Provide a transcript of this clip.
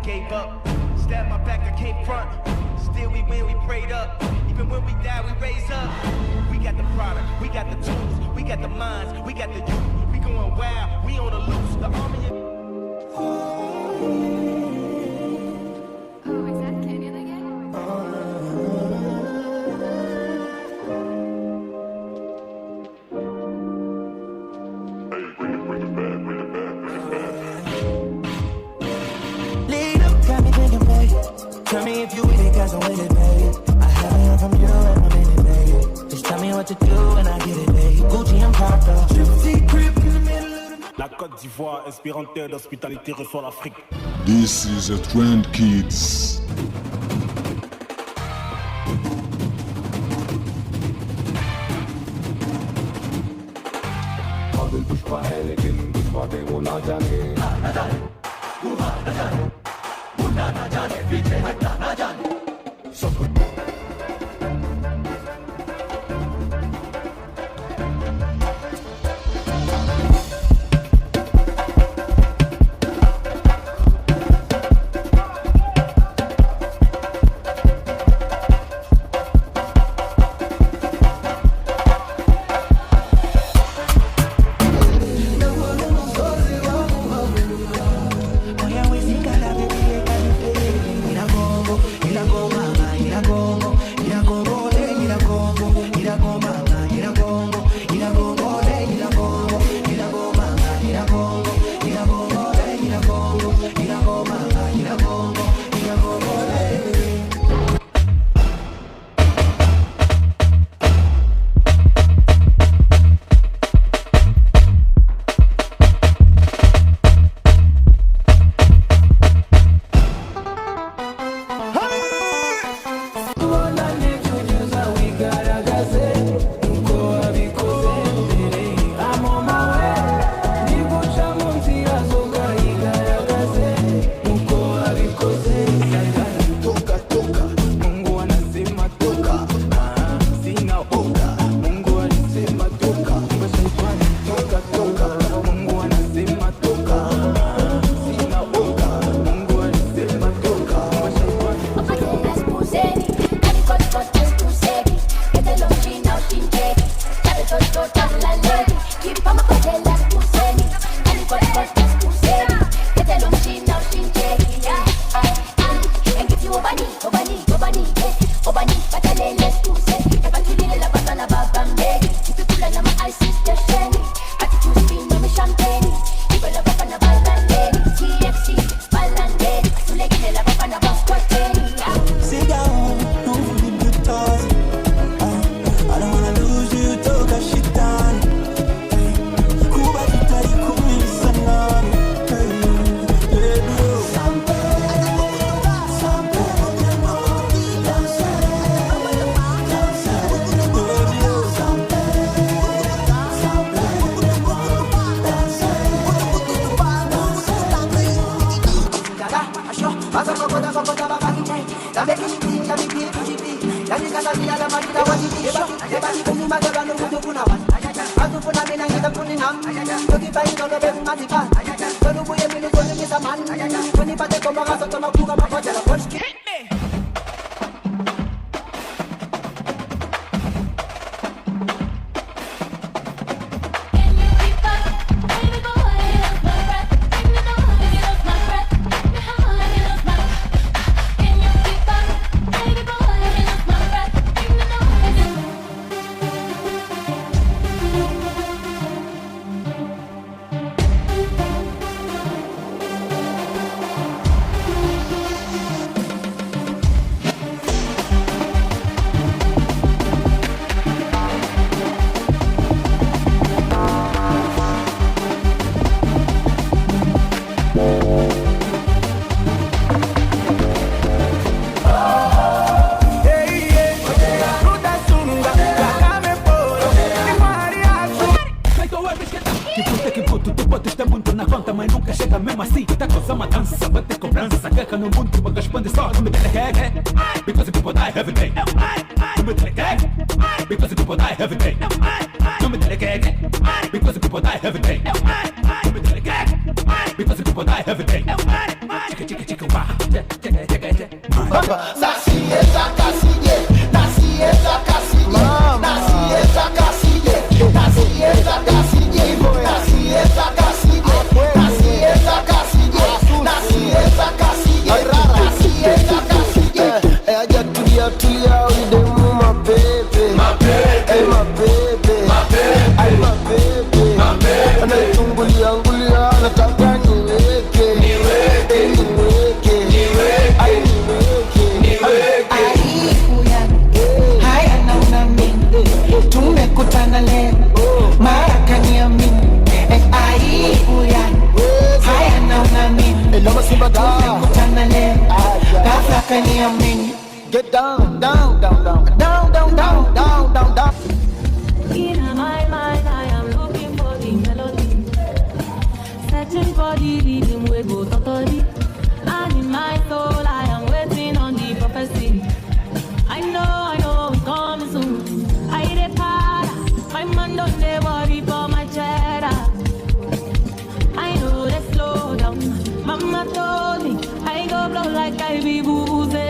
gave up. Stab my back, I came front. Still we win, we prayed up. Even when we die, we raise up. We got the product, we got the tools, we got the minds, we got the youth. We going wild, we on the loose. The army. Oh, is that Kenyan again? Lead up, got me thinking, babe. Tell me if you with it, cause I'm with it, babe. I haven't heard from you in a minute, babe. Just tell me what to do and I get it, babe. Gucci and Prada. La Côte d'Ivoire, inspirante terre d'hospitalité, reçoit l'Afrique. This is a trend, kids. Because the people die every day. Because the people die every day. Because the people die every day. Because the people die every day. Chicka chicka chicka Get down, down, down, down, down, down, down, down, down, down. In my mind, I am looking for the melody, searching for the rhythm we go totally. And in my soul, I am waiting on the prophecy. I know it's coming soon. I hit a para, my man don't they worry for my cheddar. I know they slow down. Mama told me I go blow like I be booze.